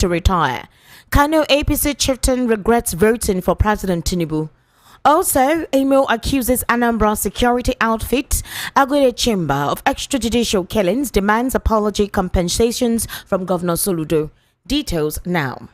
to retire. Kano APC chieftain regrets voting for President Tinubu. Also, Emo accuses Anambra security outfit Agwere Chamber of extrajudicial killings, demands apology compensations from Governor Soludo. Details now.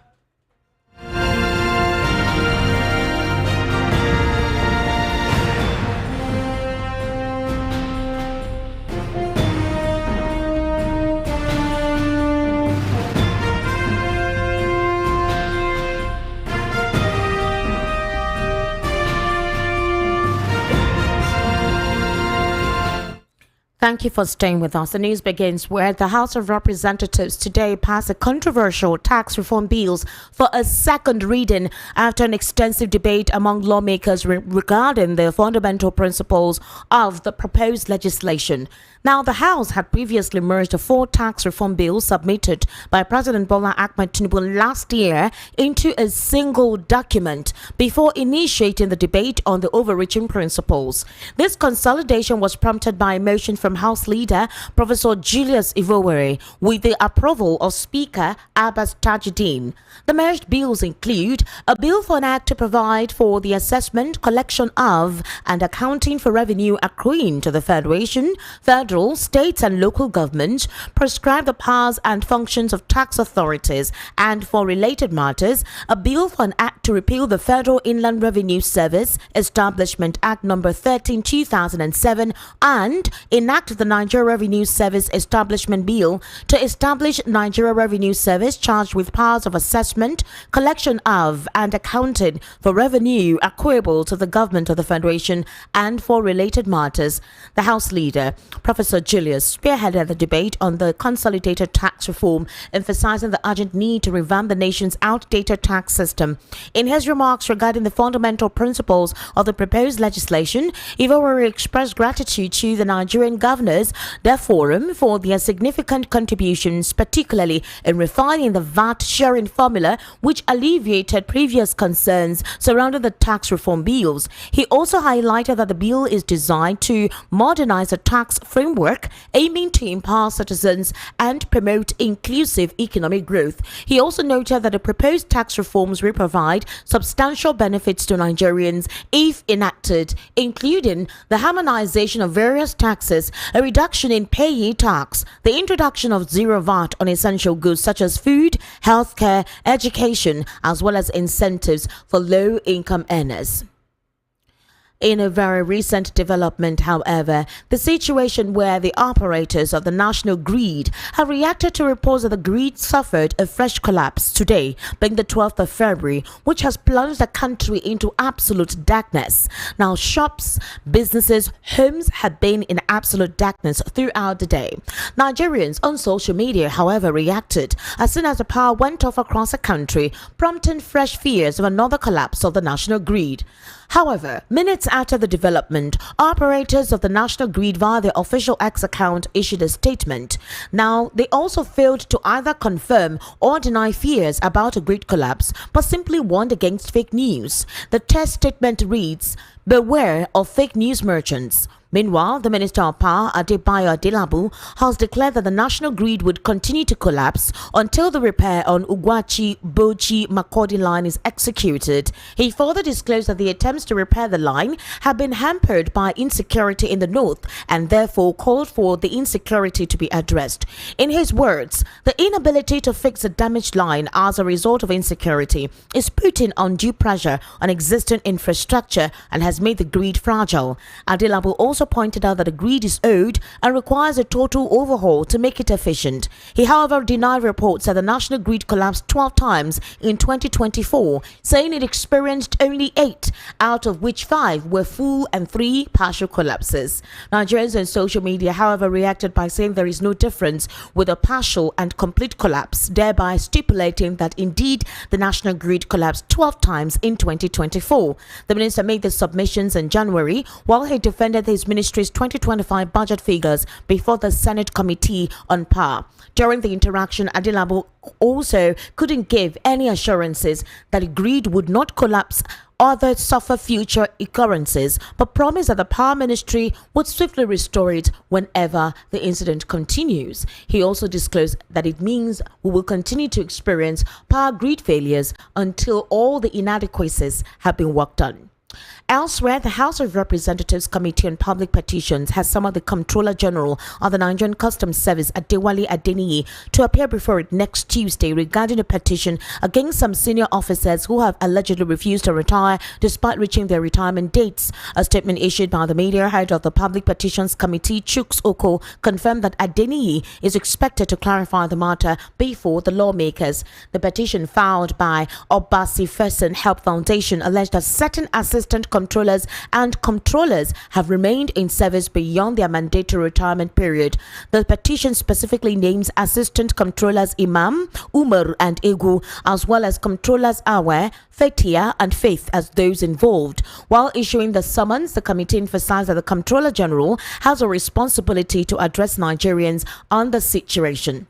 Thank you for staying with us. The news begins where the House of Representatives today passed a controversial tax reform bills for a second reading after an extensive debate among lawmakers regarding the fundamental principles of the proposed legislation. Now, the House had previously merged 4 tax reform bills submitted by President Bola Ahmed Tinubu last year into a single document before initiating the debate on the overreaching principles. This consolidation was prompted by a motion from House Leader Professor Julius Ivowere with the approval of Speaker Abbas Tajuddin. The merged bills include a bill for an act to provide for the assessment, collection of, and accounting for revenue accruing to the Federation, federal, states and local governments, prescribe the powers and functions of tax authorities, and for related matters, a bill for an act to repeal the Federal Inland Revenue Service Establishment Act No. 13/2007 and enact the Nigeria Revenue Service Establishment Bill to establish Nigeria Revenue Service charged with powers of assessment, collection of, and accounting for revenue accruable to the government of the Federation and for related matters. The House Leader, Professor Julius, spearheaded the debate on the consolidated tax reform, emphasizing the urgent need to revamp the nation's outdated tax system. In his remarks regarding the fundamental principles of the proposed legislation, Ivowere expressed gratitude to the Nigerian governors, their forum, for their significant contributions, particularly in refining the VAT sharing formula, which alleviated previous concerns surrounding the tax reform bills. He also highlighted that the bill is designed to modernize the tax framework, aiming to empower citizens and promote inclusive economic growth. He also noted that the proposed tax reforms will provide substantial benefits to Nigerians if enacted, including the harmonization of various taxes, a reduction in payee tax, the introduction of zero VAT on essential goods such as food, healthcare, education, as well as incentives for low-income earners. In a very recent development, however, the situation where the operators of the national grid have reacted to reports that the grid suffered a fresh collapse today, being the 12th of February, which has plunged the country into absolute darkness. Now, shops, businesses, homes have been in absolute darkness throughout the day. Nigerians on social media, however, reacted as soon as the power went off across the country, prompting fresh fears of another collapse of the national grid. However, minutes after the development, operators of the national grid via their official X account issued a statement. Now, they also failed to either confirm or deny fears about a grid collapse, but simply warned against fake news. The test statement reads, "Beware of fake news merchants." Meanwhile, the Minister of Power, Adebayo Adelabu, has declared that the national grid would continue to collapse until the repair on Ugwachi-Bochi-Makurdi line is executed. He further disclosed that the attempts to repair the line have been hampered by insecurity in the north and therefore called for the insecurity to be addressed. In his words, the inability to fix a damaged line as a result of insecurity is putting undue pressure on existing infrastructure and has made the grid fragile. Adelabu also pointed out that the grid is old and requires a total overhaul to make it efficient. He, however, denied reports that the national grid collapsed 12 times in 2024, saying it experienced only 8, out of which 5 were full and 3 partial collapses. Nigerians on social media, however, reacted by saying there is no difference with a partial and complete collapse, thereby stipulating that indeed the national grid collapsed 12 times in 2024. The minister made the submission explanations in January while he defended his ministry's 2025 budget figures before the Senate Committee on Power. During the interaction, Adelabu also couldn't give any assurances that the grid would not collapse or suffer future occurrences, but promised that the Power Ministry would swiftly restore it whenever the incident continues. He also disclosed that it means we will continue to experience power grid failures until all the inadequacies have been worked on. Elsewhere, the House of Representatives Committee on Public Petitions has summoned the Comptroller General of the Nigerian Customs Service, Adewale Adeniyi, to appear before it next Tuesday regarding a petition against some senior officers who have allegedly refused to retire despite reaching their retirement dates. A statement issued by the media head of the Public Petitions Committee, Chuks Oko, confirmed that Adeniyi is expected to clarify the matter before the lawmakers. The petition filed by Obasi Ferson Help Foundation alleged that certain assistant controllers and comptrollers have remained in service beyond their mandatory retirement period. The petition specifically names assistant controllers Imam, Umar and Egu, as well as controllers Awe, Fetia and Faith as those involved. While issuing the summons, the committee emphasized that the Comptroller General has a responsibility to address Nigerians on the situation.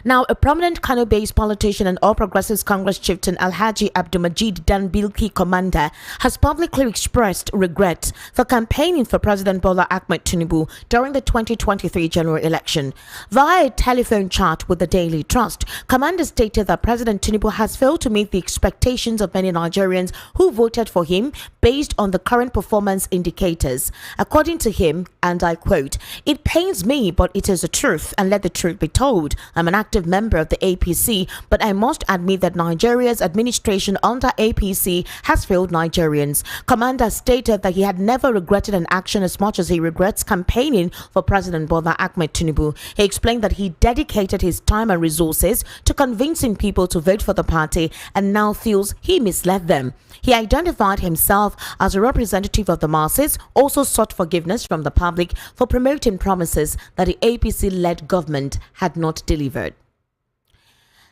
Now, a prominent Kano-based politician and All Progressives Congress chieftain Alhaji Abdulmajid Danbilki Commander has publicly expressed regret for campaigning for President Bola Ahmed Tinubu during the 2023 general election. Via a telephone chat with the Daily Trust, Commander stated that President Tinubu has failed to meet the expectations of many Nigerians who voted for him based on the current performance indicators. According to him, and I quote, "It pains me, but it is the truth, and let the truth be told. I'm an active member of the APC, but I must admit that Nigeria's administration under APC has failed Nigerians." Commander stated that he had never regretted an action as much as he regrets campaigning for President Bola Ahmed Tinubu. He explained that he dedicated his time and resources to convincing people to vote for the party and now feels he misled them. He identified himself as a representative of the masses, also sought forgiveness from the public for promoting promises that the APC-led government had not delivered.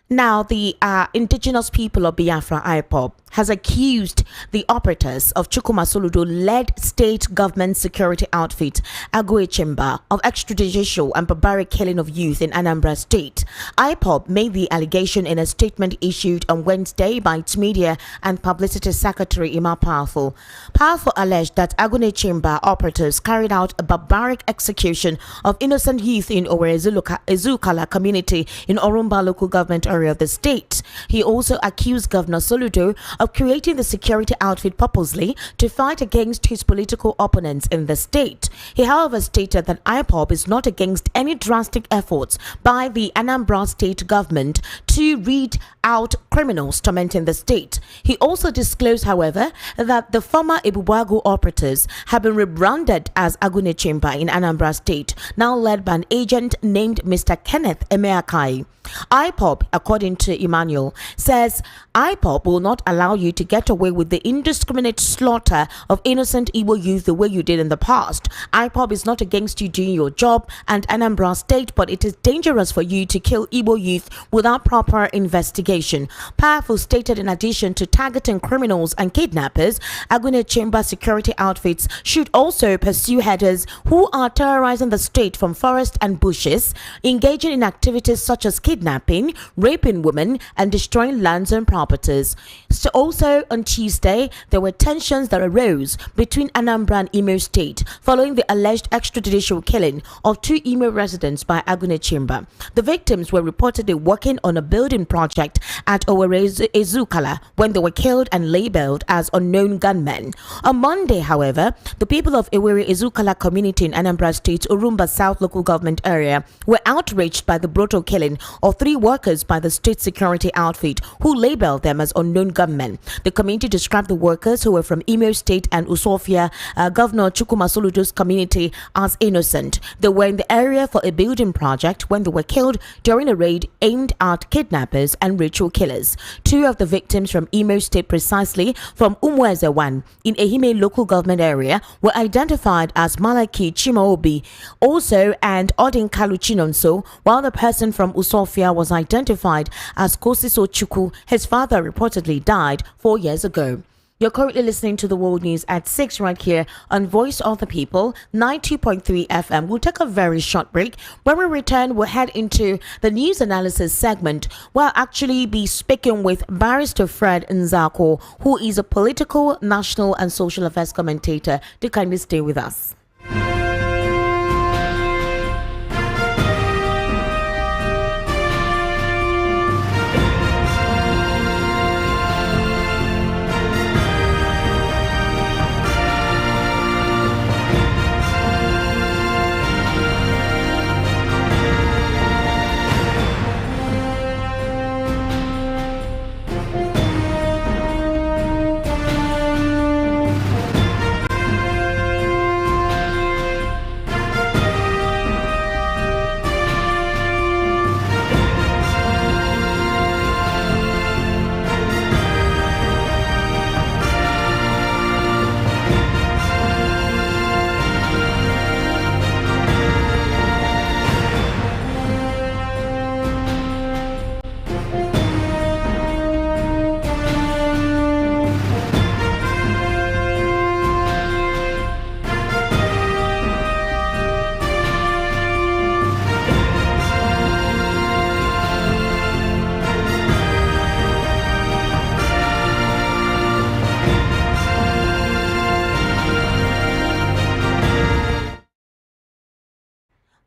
Now, the indigenous people of Biafra, IPOB, has accused the operators of Chukwuma Soludo-led state government security outfit Agụechimba of extrajudicial and barbaric killing of youth in Anambra State. IPOB made the allegation in a statement issued on Wednesday by its media and publicity secretary Ima Powerful. Powerful alleged that Agụechimba operatives carried out a barbaric execution of innocent youth in Ezukala community in Orumba local government area of the state. He also accused Governor Soludo of creating the security outfit purposely to fight against his political opponents in the state. He, however, stated that IPOB is not against any drastic efforts by the Anambra state government to weed out criminals tormenting the state. He also disclosed, however, that the former Ebubagu operatives have been rebranded as Agụechimba in Anambra State, now led by an agent named Mr. Kenneth Emeakai. IPOB, according to Emmanuel, says IPOB will not allow you to get away with the indiscriminate slaughter of innocent Igbo youth the way you did in the past. IPOB is not against you doing your job and Anambra State, but it is dangerous for you to kill Igbo youth without proper investigation. Powerful stated in addition to targeting criminals and kidnappers, Agụechimba security outfits should also pursue headers who are terrorizing the state from forests and bushes, engaging in activities such as kidnapping, raping women, and destroying lands and properties. So also on Tuesday, there were tensions that arose between Anambra and Imo State following the alleged extrajudicial killing of 2 Imo residents by Agụechimba. The victims were reportedly working on a building project at Ezukala when they were killed and labeled as unknown gunmen. On Monday, however, the people of Ezukala community in Anambra State, Orumba South local government area, were outraged by the brutal killing of 3 workers by the state security outfit who labeled them as unknown gunmen. The community described the workers, who were from Imo State and Usofia, Governor Chukwuma Soludo's community, as innocent. They were in the area for a building project when they were killed during a raid aimed at kidnappers and ritual killers. 2 of the victims from Imo State, precisely from Umuezewan in Ehime local government area, were identified as Malaki Chimaobi also and Odin Kalu Chinonso, while the person from Usofia was identified as Kosiso Chukwu. His father reportedly died 4 years ago. You're currently listening to the World News at 6 right here on Voice of the People, 92.3 FM. We'll take a very short break. When we return, we'll head into the news analysis segment. We'll actually be speaking with Barrister Fred Nzako, who is a political, national and social affairs commentator. Do kindly stay with us.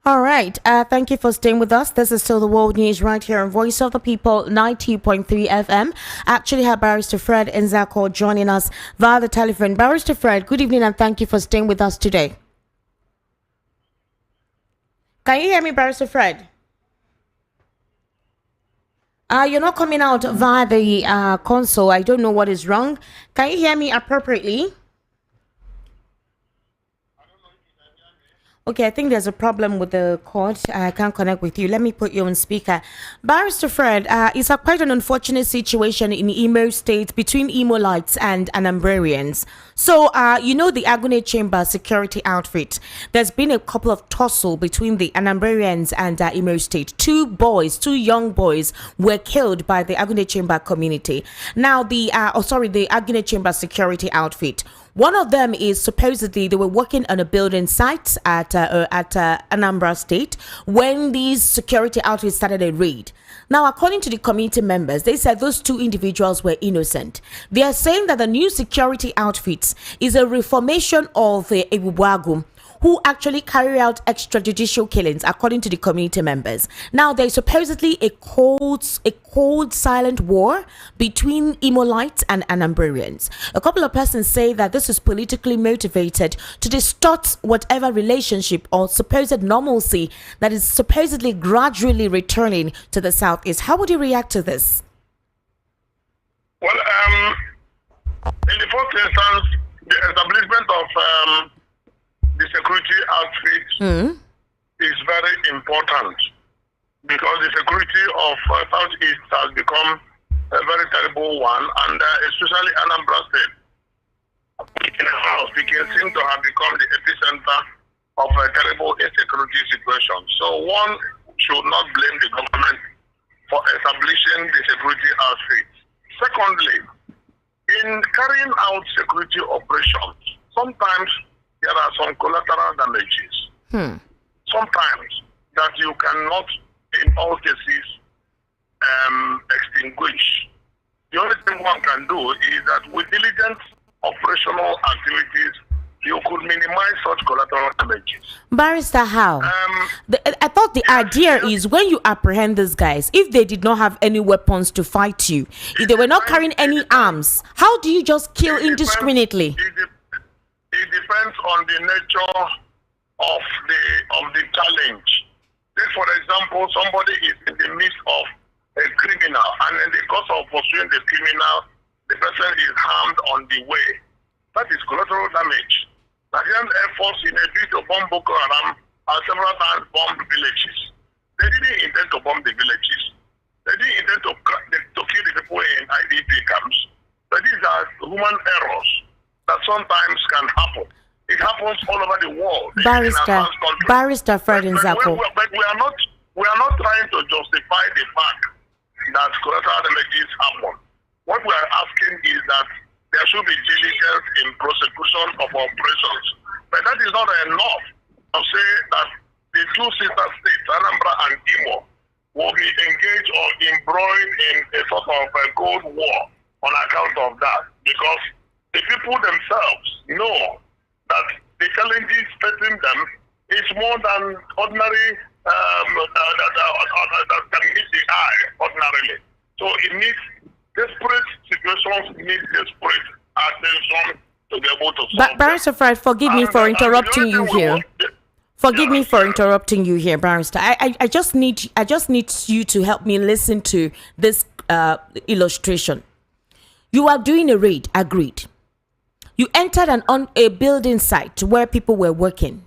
All right. Thank you for staying with us. This is still the World News right here on Voice of the People, 90.3 FM. Actually have Barrister Fred Nzako joining us via the telephone. Barrister Fred, good evening and thank you for staying with us today. Can you hear me, Barrister Fred? You're not coming out via the console. I don't know what is wrong. Can you hear me appropriately? Okay, I think there's a problem with the cord. I can't connect with you. Let me put you on speaker. Barrister Fred, it's quite an unfortunate situation in Imo State between Imolites and Anambrarians. So, you know the Agone Chamber security outfit. There's been a couple of tussle between the Anambrarians and Imo State. Two young boys were killed by the Agone Chamber community. Now, the Agone Chamber security outfit. One of them is supposedly they were working on a building site at Anambra State when these security outfits started a raid. Now, according to the community members, they said those two individuals were innocent. They are saying that the new security outfits is a reformation of the IPOB, who actually carry out extrajudicial killings, according to the community members. Now, there's supposedly a cold, silent war between Imolites and Anambrarians. A couple of persons say that this is politically motivated to distort whatever relationship or supposed normalcy that is supposedly gradually returning to the Southeast. How would you react to this? Well, in the first instance, the establishment of the security outfit is very important because the security of Southeast has become a very terrible one, and especially Anambra State. Speaking seems to have become the epicenter of a terrible insecurity situation. So one should not blame the government for establishing the security outfit. Secondly, in carrying out security operations, sometimes there are some collateral damages. Sometimes that you cannot, in all cases, extinguish. The only thing one can do is that with diligent operational activities, you could minimize such collateral damages. Barrister, how? I thought the idea is when you apprehend these guys, if they did not have any weapons to fight you, if they were not carrying any arms, how do you just kill indiscriminately? It depends on the nature of the challenge. Take for example, somebody is in the midst of a criminal, and in the course of pursuing the criminal, the person is harmed on the way. That is collateral damage. Nigerian Air Force, in a bid to bomb Boko Haram, has several times bombed villages. They didn't intend to bomb the villages. They didn't intend to kill the people in IDP camps. But these are human errors that sometimes can happen. It happens all over the world. Barrister Fred Nzako. But we are not trying to justify the fact that collateral damages happen. What we are asking is that there should be diligence in prosecution of operations. But that is not enough to say that the two sister states, Anambra and Imo, will be engaged or embroiled in a sort of a cold war on account of that. Because the people themselves know that the challenges facing them is more than ordinary, that can meet the eye ordinarily. So it needs desperate situations, need desperate attention to be able to solve. But Barrister Fred, forgive me for interrupting you here. Forgive me for interrupting you here, Barrister. I just need you to help me listen to this illustration. You are doing a raid, agreed. You entered a building site where people were working,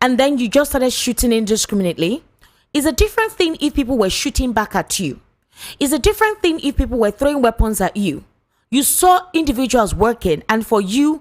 and then you just started shooting indiscriminately. It's a different thing if people were shooting back at you. It's a different thing if people were throwing weapons at you. You saw individuals working, and for you,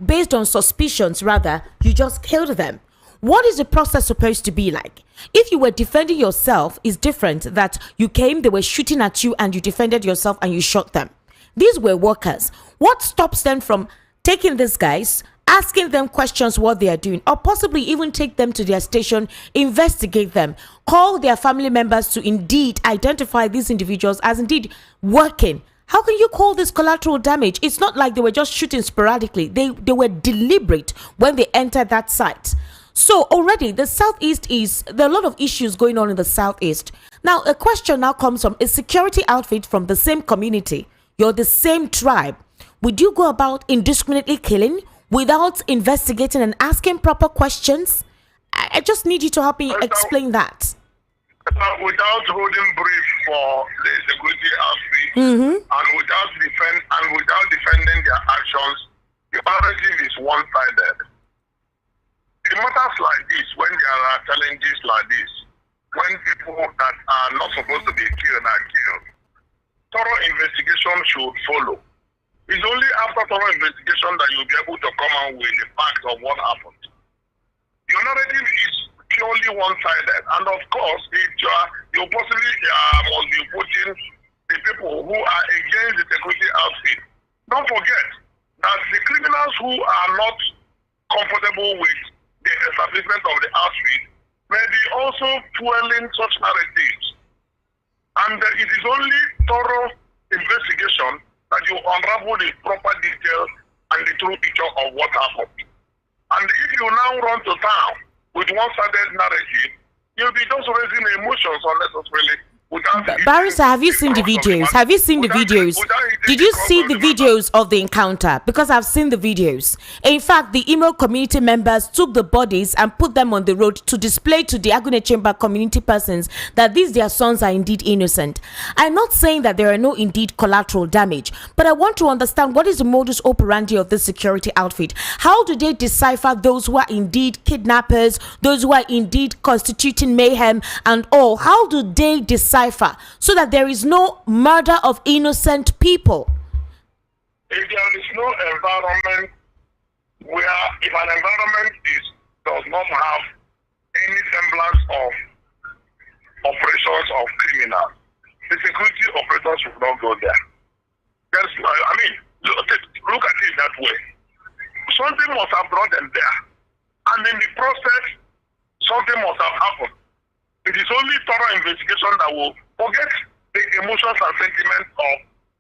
based on suspicions rather, you just killed them. What is the process supposed to be like? If you were defending yourself, it's different that you came, they were shooting at you, and you defended yourself and you shot them. These were workers. What stops them from taking these guys, asking them questions what they are doing, or possibly even take them to their station, investigate them, call their family members to indeed identify these individuals as indeed working? How can you call this collateral damage? It's not like they were just shooting sporadically. They were deliberate when they entered that site. So already the Southeast there are a lot of issues going on in the Southeast. Now a question now comes from a security outfit from the same community. You're the same tribe. Would you go about indiscriminately killing without investigating and asking proper questions? I just need you to help me explain that. Without holding brief for the security outfit and without defending their actions, the narrative is one-sided. In matters like this, when there are challenges like this, when people that are not supposed to be killed are killed, thorough investigation should follow. It's only after thorough investigation that you'll be able to come out with the facts of what happened. Your narrative is purely one-sided, and of course, you possibly must be putting the people who are against the security outfit. Don't forget that the criminals who are not comfortable with the establishment of the outfit may be also fueling such narratives. And it is only thorough investigation that you unravel the proper details and the true picture of what happened. And if you now run to town with one-sided narrative, you'll be just raising emotions unnecessarily. Barrister, have you seen the videos? Have you seen the videos? Did you see the videos of the encounter? Because I've seen the videos. In fact, the Imo community members took the bodies and put them on the road to display to the Agune Chamber community persons that these their sons are indeed innocent. I'm not saying that there are no indeed collateral damage, but I want to understand what is the modus operandi of this security outfit. How do they decipher those who are indeed kidnappers, those who are indeed constituting mayhem and all? How do they decipher so that there is no murder of innocent people? If there is no environment if an environment does not have any semblance of operations of criminals, the security operators should not go there. Look at it that way. Something must have brought them there, and in the process, something must have happened. It is only thorough investigation that will forget the emotions and sentiments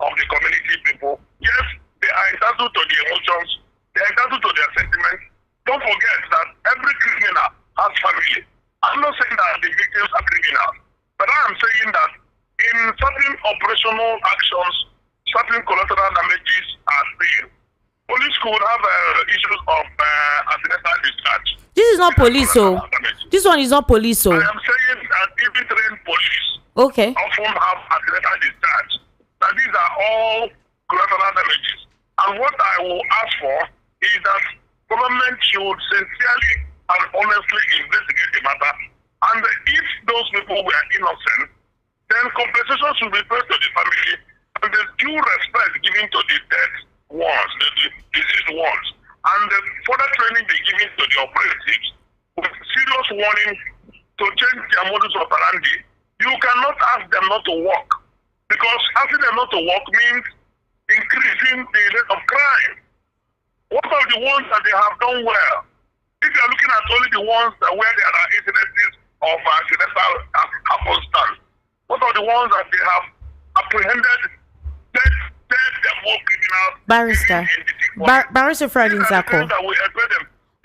of the community people. Yes, they are entitled to the emotions, they are entitled to their sentiments. Don't forget that every criminal has family. I'm not saying that the victims are criminals, but I am saying that in certain operational actions, certain collateral damages are seen. Police could have issues of accidental discharge. This is not police, so this one is not police, so I am saying that even trained police often have accidental discharge. Now these are all collateral damages. And what I will ask for is that government should sincerely and honestly investigate the matter. And if those people were innocent, then compensation should be paid to the family, and the due respect given to the dead ones, the deceased ones, and the further training be given to the operatives with serious warning to change their modus operandi. You cannot ask them not to work, because asking them not to work means increasing the rate of crime? What are the ones that they have done well? If you are looking at only the ones where there are incidences of accidental happenstance, what are the ones that they have apprehended dead more criminals? Barrister. Barrister Fred Nzako. These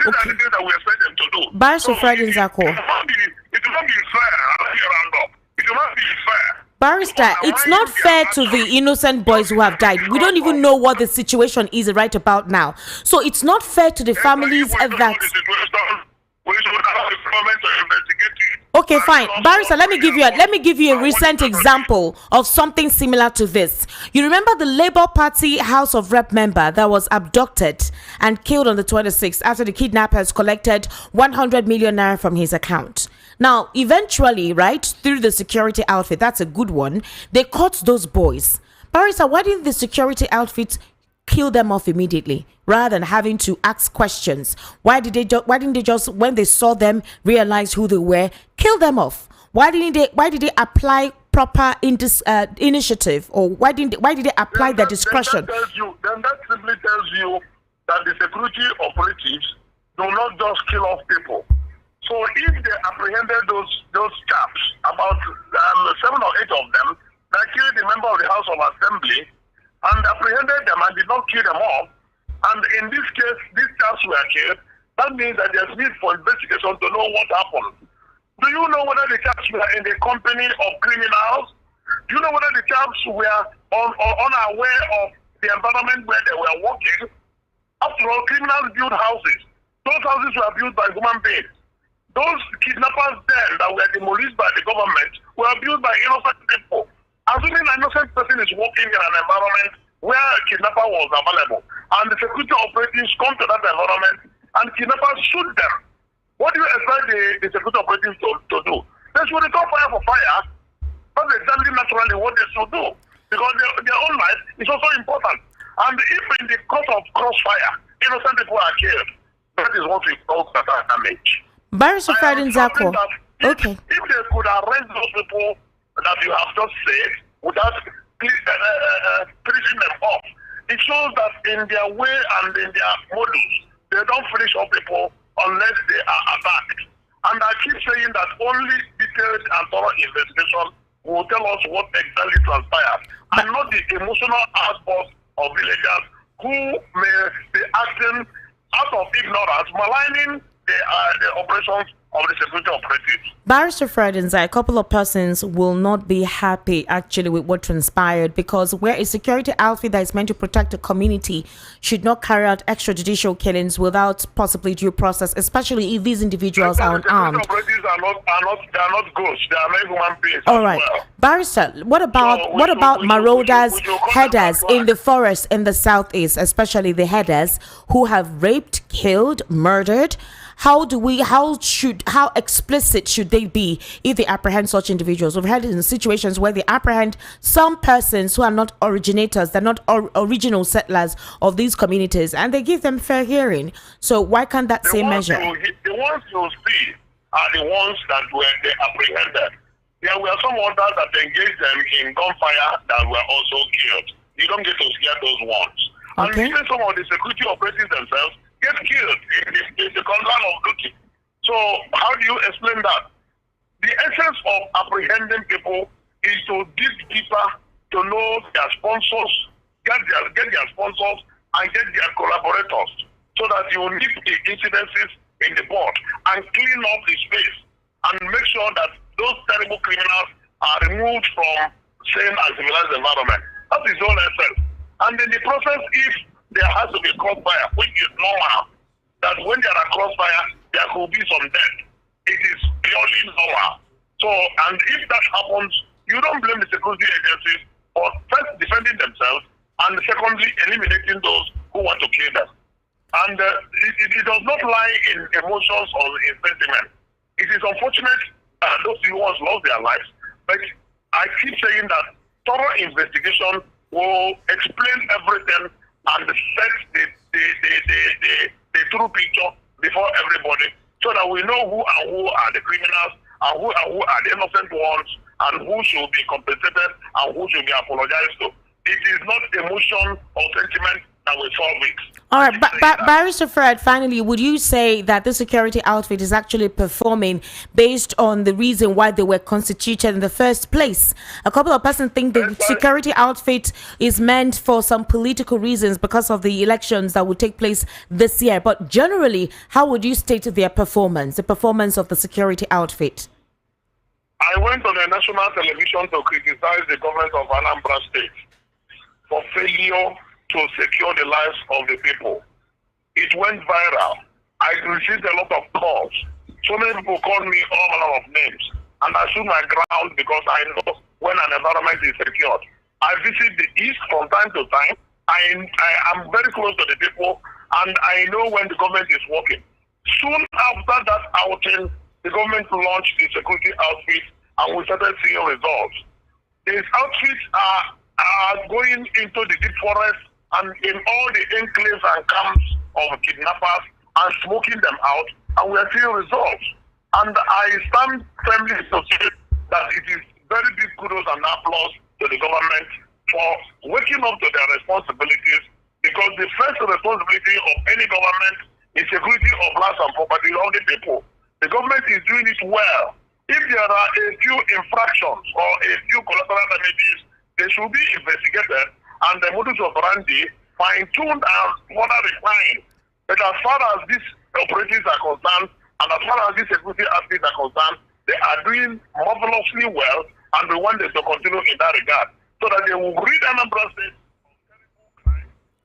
are the things that we expect them to do. Barrister Fred Nzako. It will not be fair. It will not be fair. Barrister, it's not fair to the innocent boys who have died. We don't even know what the situation is right about now. So it's not fair to the families that... Okay, fine. Barrister, let me give you a recent example of something similar to this. You remember the Labour Party House of Rep member that was abducted and killed on the 26th after the kidnappers collected 100 million naira from his account. Now, eventually, right, through the security outfit, that's a good one, they caught those boys. Barrister, why didn't the security outfit kill them off immediately rather than having to ask questions? Why didn't they just, when they saw them, realize who they were, kill them off? Why did they apply proper initiative, or why did they apply their discretion? Then that simply tells you that the security operatives do not just kill off people. So if they apprehended those chaps, about 7 or 8 of them, that killed the member of the House of Assembly, and apprehended them and did not kill them off, and in this case, these chaps were killed, that means that there's need for investigation to know what happened. Do you know whether the chaps were in the company of criminals? Do you know whether the chaps were unaware of the environment where they were working? After all, criminals build houses. Those houses were built by human beings. Those kidnappers then that were demolished by the government were built by innocent people. Assuming an innocent person is working in an environment where a kidnapper was available, and the security operatives come to that environment and kidnappers shoot them, what do you expect the security operatives to do? They should return fire for fire. That's exactly naturally what they should do, because their own life is also important. And if in the course of crossfire, innocent people are killed, that is what we call collateral damage. Barrister Fred Nzako. Okay. If they could arrest those people that you have just said without finishing them off, it shows that in their way and in their modus, they don't finish off people unless they are attacked. And I keep saying that only detailed and thorough investigation will tell us what exactly transpired, and not the emotional outbursts of villagers who may be acting out of ignorance, maligning the operations of the security operatives. Barrister Fred Nzako, a couple of persons will not be happy actually with what transpired, because where a security outfit that is meant to protect the community should not carry out extrajudicial killings without possibly due process, especially if these individuals are unarmed. The security operatives are not ghosts. They are not human beings. All right. Well. Barrister, what about marauders, headers in the forest in the southeast, especially the headers who have raped, killed, murdered? How explicit should they be if they apprehend such individuals? We've had in situations where they apprehend some persons who are not originators, they're not original settlers of these communities, and they give them fair hearing. So why can't that same measure? The ones you see are the ones that were they apprehended. There were some others that engaged them in gunfire that were also killed. You don't get to scare those ones. Okay. And even some of the security operatives themselves get killed in the line of duty. So how do you explain that? The essence of apprehending people is to dig deeper to know their sponsors, get their sponsors, and get their collaborators, so that you nip the incidences in the board and clean up the space and make sure that those terrible criminals are removed from sane and civilized environment. That is all essence. And in the process, if there has to be crossfire, which is normal, that when there are crossfire, there could be some death. It is purely normal. So, and if that happens, you don't blame the security agencies for first defending themselves, and secondly, eliminating those who want to kill them. And it does not lie in emotions or in sentiment. It is unfortunate that those ones lost their lives, but I keep saying that thorough investigation will explain everything and set the true picture before everybody, so that we know who are the criminals and who are the innocent ones, and who should be compensated and who should be apologized to. It is not emotion or sentiment that will solve it. All right, Barrister Fred, finally, would you say that the security outfit is actually performing based on the reason why they were constituted in the first place? A couple of persons think the security outfit is meant for some political reasons because of the elections that will take place this year. But generally, how would you state their performance, the performance of the security outfit? I went on the national television to criticize the government of Anambra State for failure to secure the lives of the people. It went viral. I received a lot of calls. So many people called me all manner of names. And I stood my ground because I know when an environment is secured. I visit the East from time to time. I am very close to the people, and I know when the government is working. Soon after that outing, the government launched the security outfit, and we started seeing results. These outfits are going into the deep forest and in all the enclaves and camps of kidnappers and smoking them out, and we are seeing results. And I stand firmly to say that it is very big kudos and applause to the government for waking up to their responsibilities, because the first responsibility of any government is security of lives and property of the people. The government is doing it well. If there are a few infractions or a few collateral damages, they should be investigated and the modus operandi fine-tuned and further refined. But as far as these operatives are concerned, and as far as these security outfits are concerned, they are doing marvelously well, and we want them to continue in that regard, so that they will rid Anambra State.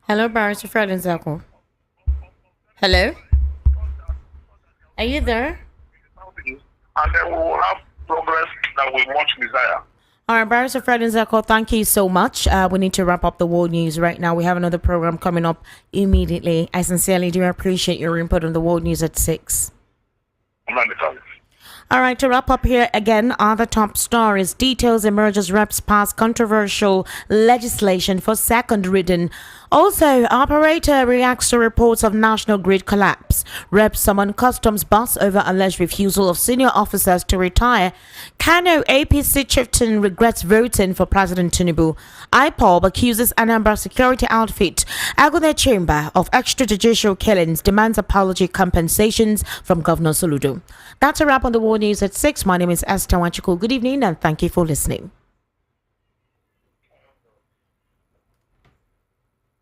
Hello, Barrister Fred Nzako. Hello? Are you there? And then we will have progress that we much desire. All right, Barrister Fred Nzako, thank you so much. We need to wrap up the world news right now. We have another program coming up immediately. I sincerely do appreciate your input on the world news at 6. All right, to wrap up here again, other top stories. Details emerge as reps pass controversial legislation for second reading. Also, operator reacts to reports of national grid collapse. Reps summon customs boss over alleged refusal of senior officers to retire. Kano APC chieftain regrets voting for President Tinubu. IPOB accuses Anambra security outfit Agone Chamber of extrajudicial killings, demands apology compensations from Governor Soludo. That's a wrap on the World News at 6. My name is Esther Wanchuku. Good evening and thank you for listening.